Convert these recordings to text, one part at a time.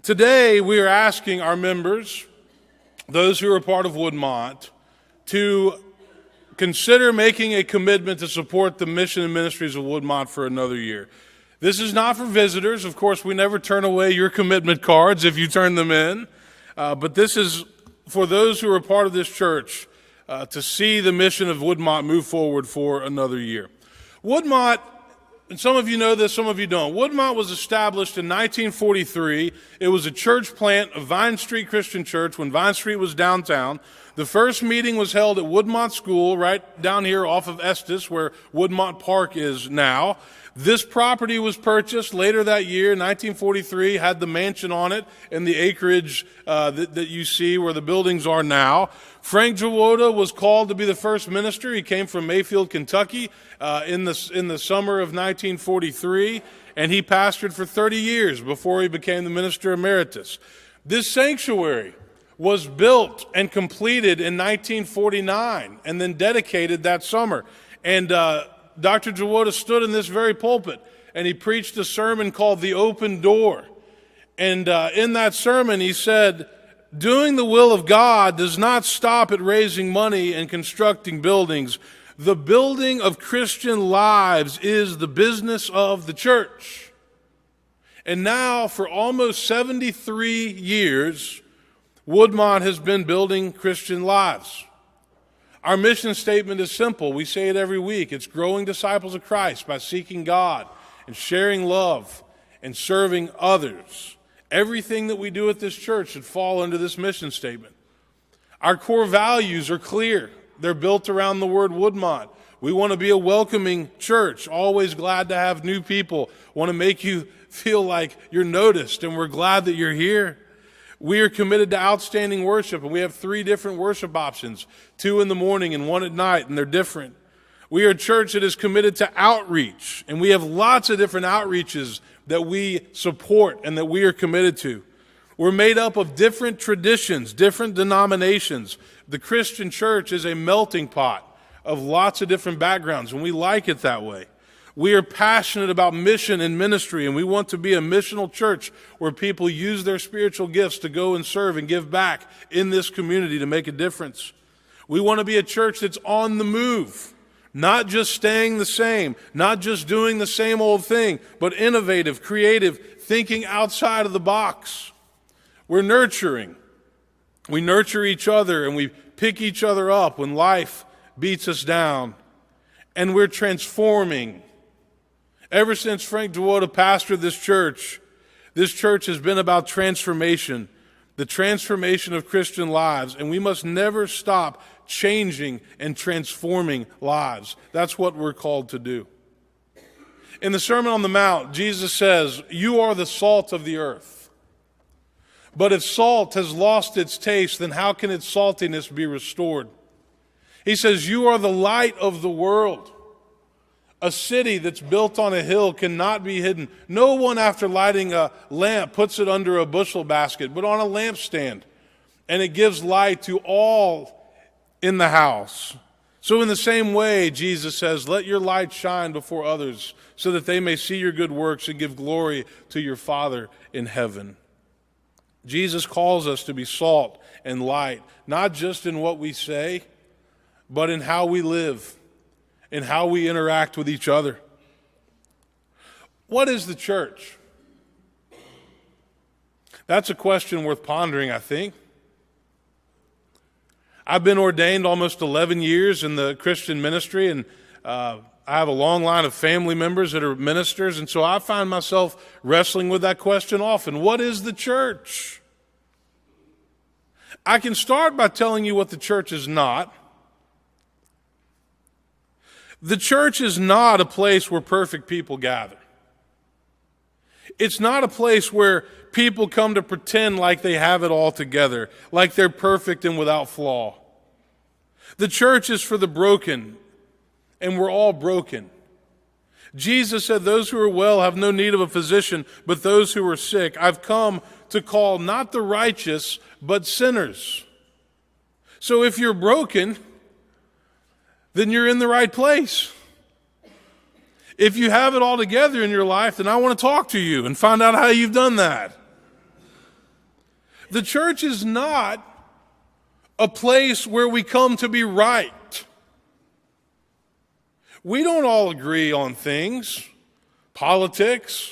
Today, we are asking our members, those who are part of Woodmont, to consider making a commitment to support the mission and ministries of Woodmont for another year. This is not for visitors. Of course, we never turn away your commitment cards if you turn them in. But this is for those who are part of this church to see the mission of Woodmont move forward for another year. Woodmont, and some of you know this, some of you don't. Woodmont was established in 1943. It was a church plant of Vine Street Christian Church when Vine Street was downtown. The first meeting was held at Woodmont School right down here off of Estes where Woodmont Park is now. This property was purchased later that year, 1943, had the mansion on it and the acreage that you see where the buildings are now. Frank Jawoda was called to be the first minister. He came from Mayfield, Kentucky in the summer of 1943, and he pastored for 30 years before he became the minister emeritus. This sanctuary was built and completed in 1949 and then dedicated that summer. And Dr. Jawoda stood in this very pulpit and he preached a sermon called The Open Door. And in that sermon he said, doing the will of God does not stop at raising money and constructing buildings. The building of Christian lives is the business of the church. And now for almost 73 years, Woodmont has been building Christian lives. Our mission statement is simple. We say it every week. It's growing disciples of Christ by seeking God and sharing love and serving others. Everything that we do at this church should fall under this mission statement. Our core values are clear. They're built around the word Woodmont. We want to be a welcoming church, always glad to have new people, want to make you feel like you're noticed, and we're glad that you're here. We are committed to outstanding worship, and we have 3 different worship options, 2 in the morning and 1 at night, and they're different. We are a church that is committed to outreach, and we have lots of different outreaches that we support and that we are committed to. We're made up of different traditions, different denominations. The Christian church is a melting pot of lots of different backgrounds, and we like it that way. We are passionate about mission and ministry, and we want to be a missional church where people use their spiritual gifts to go and serve and give back in this community to make a difference. We want to be a church that's on the move, not just staying the same, not just doing the same old thing, but innovative, creative, thinking outside of the box. We're nurturing. We nurture each other, and we pick each other up when life beats us down. And we're transforming. Ever since Frank Jawoda pastored this church has been about transformation, the transformation of Christian lives, and we must never stop changing and transforming lives. That's what we're called to do. In the Sermon on the Mount, Jesus says, "You are the salt of the earth. But if salt has lost its taste, then how can its saltiness be restored?" He says, "You are the light of the world. A city that's built on a hill cannot be hidden. No one, after lighting a lamp, puts it under a bushel basket, but on a lampstand, and it gives light to all in the house. So in the same way," Jesus says, "let your light shine before others, so that they may see your good works and give glory to your Father in heaven." Jesus calls us to be salt and light, not just in what we say, but in how we live, in how we interact with each other. What is the church? That's a question worth pondering, I think. I've been ordained almost 11 years in the Christian ministry, and I have a long line of family members that are ministers, and so I find myself wrestling with that question often. What is the church? I can start by telling you what the church is not. The church is not a place where perfect people gather. It's not a place where people come to pretend like they have it all together, like they're perfect and without flaw. The church is for the broken, and we're all broken. Jesus said, "Those who are well have no need of a physician, but those who are sick. I've come to call not the righteous, but sinners." So if you're broken, then you're in the right place. If you have it all together in your life, then I want to talk to you and find out how you've done that. The church is not a place where we come to be right. We don't all agree on things, politics,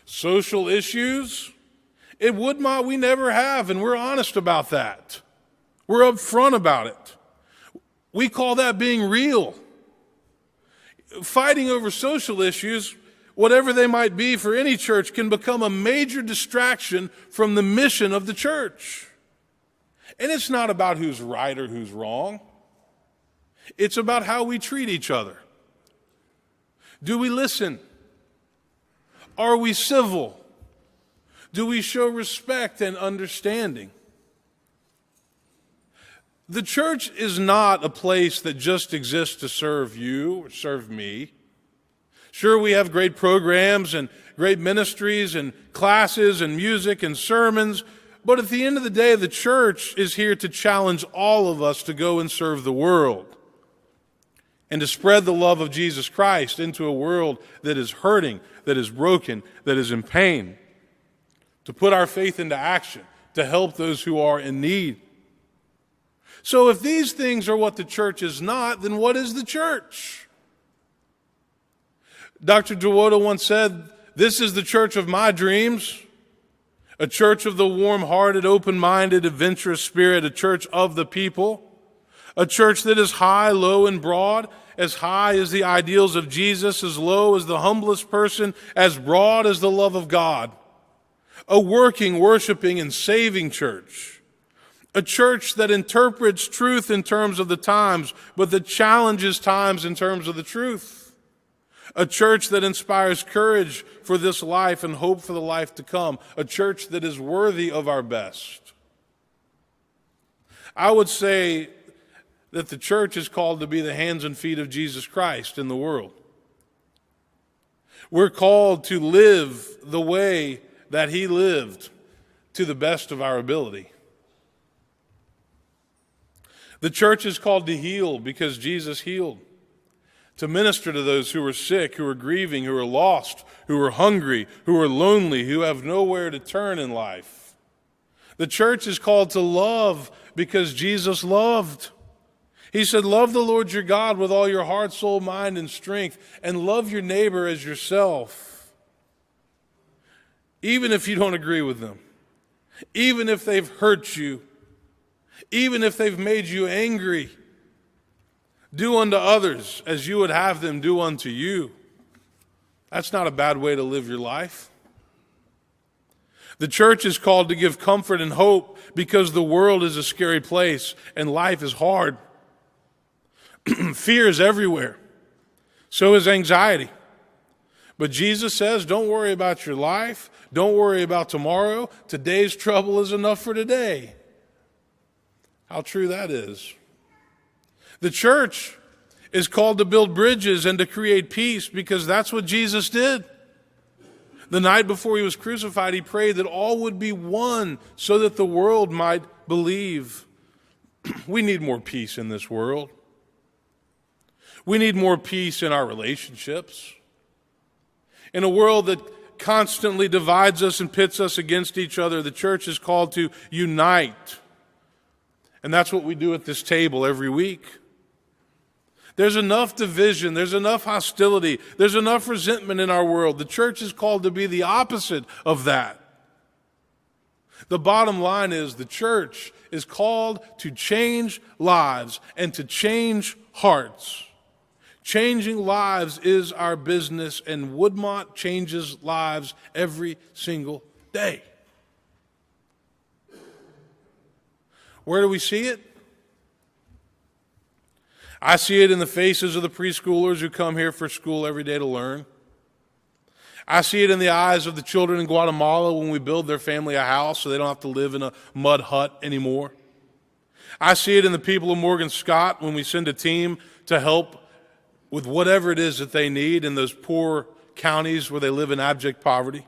social issues. At Woodmont, we never have, and we're honest about that. We're upfront about it. We call that being real. Fighting over social issues, whatever they might be for any church, can become a major distraction from the mission of the church. And it's not about who's right or who's wrong. It's about how we treat each other. Do we listen? Are we civil? Do we show respect and understanding? The church is not a place that just exists to serve you or serve me. Sure, we have great programs and great ministries and classes and music and sermons, but at the end of the day, the church is here to challenge all of us to go and serve the world and to spread the love of Jesus Christ into a world that is hurting, that is broken, that is in pain, to put our faith into action, to help those who are in need. So if these things are what the church is not, then what is the church? Dr. Dewoto once said, "This is the church of my dreams, a church of the warm-hearted, open-minded, adventurous spirit, a church of the people, a church that is high, low, and broad, as high as the ideals of Jesus, as low as the humblest person, as broad as the love of God, a working, worshiping, and saving church, a church that interprets truth in terms of the times, but that challenges times in terms of the truth, a church that inspires courage for this life and hope for the life to come, a church that is worthy of our best." I would say that the church is called to be the hands and feet of Jesus Christ in the world. We're called to live the way that he lived to the best of our ability. The church is called to heal because Jesus healed, to minister to those who are sick, who are grieving, who are lost, who are hungry, who are lonely, who have nowhere to turn in life. The church is called to love because Jesus loved. He said, "Love the Lord your God with all your heart, soul, mind, and strength, and love your neighbor as yourself." Even if you don't agree with them, even if they've hurt you, even if they've made you angry, do unto others as you would have them do unto you. That's not a bad way to live your life. The church is called to give comfort and hope because the world is a scary place and life is hard. Fear is everywhere. So is anxiety. But Jesus says, don't worry about your life. Don't worry about tomorrow. Today's trouble is enough for today. How true that is. The church is called to build bridges and to create peace because that's what Jesus did. The night before he was crucified, he prayed that all would be one so that the world might believe. We need more peace in this world. We need more peace in our relationships. In a world that constantly divides us and pits us against each other, the church is called to unite. And that's what we do at this table every week. There's enough division, there's enough hostility, there's enough resentment in our world. The church is called to be the opposite of that. The bottom line is the church is called to change lives and to change hearts. Changing lives is our business, and Woodmont changes lives every single day. Where do we see it? I see it in the faces of the preschoolers who come here for school every day to learn. I see it in the eyes of the children in Guatemala when we build their family a house so they don't have to live in a mud hut anymore. I see it in the people of Morgan Scott when we send a team to help with whatever it is that they need in those poor counties where they live in abject poverty.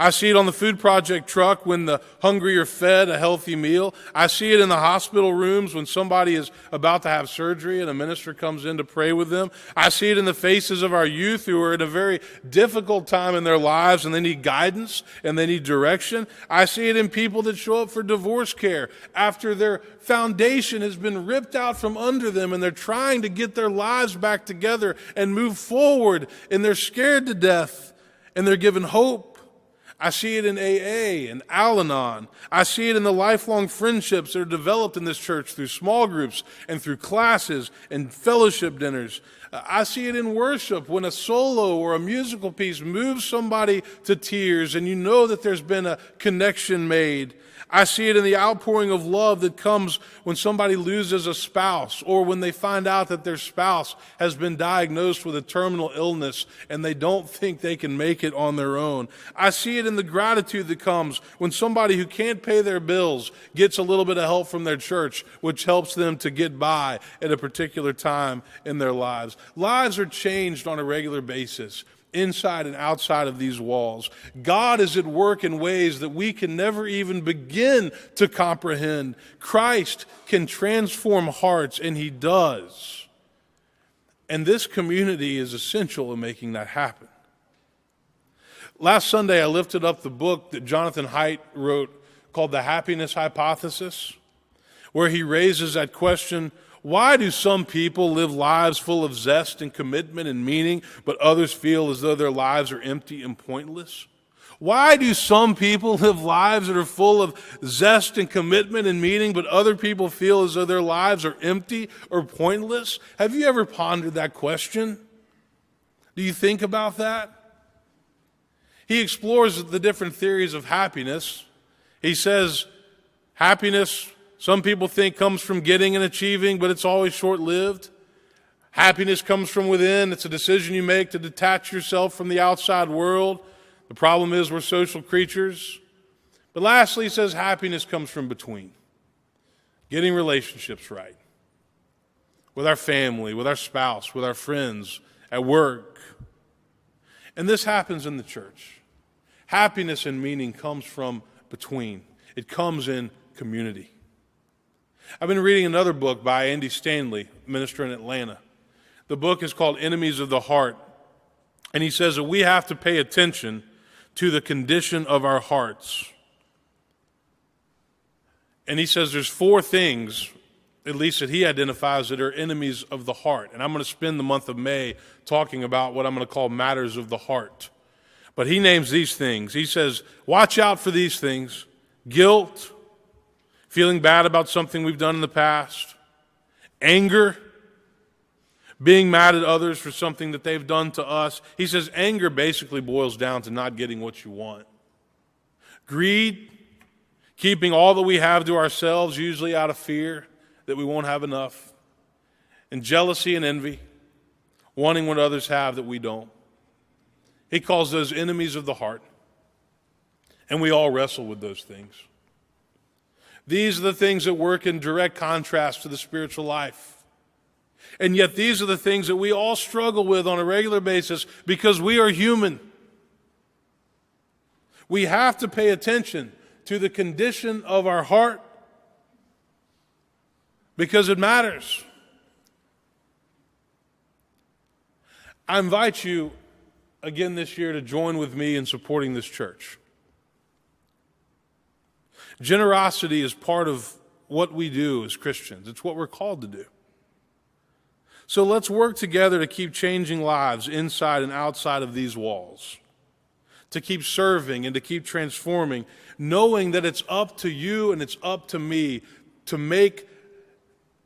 I see it on the food project truck when the hungry are fed a healthy meal. I see it in the hospital rooms when somebody is about to have surgery and a minister comes in to pray with them. I see it in the faces of our youth who are in a very difficult time in their lives and they need guidance and they need direction. I see it in people that show up for divorce care after their foundation has been ripped out from under them and they're trying to get their lives back together and move forward and they're scared to death and they're given hope. I see it in AA and Al-Anon. I see it in the lifelong friendships that are developed in this church through small groups and through classes and fellowship dinners. I see it in worship when a solo or a musical piece moves somebody to tears and you know that there's been a connection made. I see it in the outpouring of love that comes when somebody loses a spouse or when they find out that their spouse has been diagnosed with a terminal illness and they don't think they can make it on their own. I see it in the gratitude that comes when somebody who can't pay their bills gets a little bit of help from their church, which helps them to get by at a particular time in their lives. Lives are changed on a regular basis, inside and outside of these walls. God is at work in ways that we can never even begin to comprehend. Christ can transform hearts, and he does. And this community is essential in making that happen. Last Sunday, I lifted up the book that Jonathan Haidt wrote called The Happiness Hypothesis, where he raises that question: why do some people live lives full of zest and commitment and meaning, but others feel as though their lives are empty and pointless? Why do some people live lives that are full of zest and commitment and meaning, but other people feel as though their lives are empty or pointless? Have you ever pondered that question? Do you think about that? He explores the different theories of happiness. He says happiness, some people think, comes from getting and achieving, but it's always short-lived. Happiness comes from within. It's a decision you make to detach yourself from the outside world. The problem is we're social creatures. But lastly, he says happiness comes from between. Getting relationships right. With our family, with our spouse, with our friends, at work. And this happens in the church. Happiness and meaning comes from between. It comes in community. I've been reading another book by Andy Stanley, minister in Atlanta. The book is called Enemies of the Heart. And he says that we have to pay attention to the condition of our hearts. And he says there's 4 things, at least that he identifies, that are enemies of the heart. And I'm going to spend the month of May talking about what I'm going to call matters of the heart. But he names these things. He says, watch out for these things: guilt, feeling bad about something we've done in the past, anger, being mad at others for something that they've done to us. He says anger basically boils down to not getting what you want. Greed, keeping all that we have to ourselves, usually out of fear that we won't have enough. And jealousy and envy, wanting what others have that we don't. He calls those enemies of the heart. And we all wrestle with those things. These are the things that work in direct contrast to the spiritual life. And yet these are the things that we all struggle with on a regular basis because we are human. We have to pay attention to the condition of our heart because it matters. I invite you again this year to join with me in supporting this church. Generosity is part of what we do as Christians. It's what we're called to do. So let's work together to keep changing lives inside and outside of these walls, to keep serving and to keep transforming, knowing that it's up to you and it's up to me to make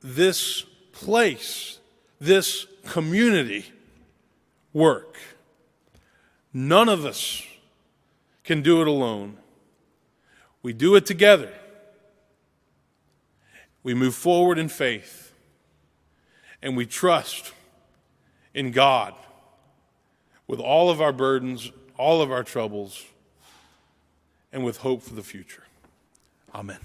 this place, this community, work. None of us can do it alone. We do it together. We move forward in faith, and we trust in God with all of our burdens, all of our troubles, and with hope for the future. Amen.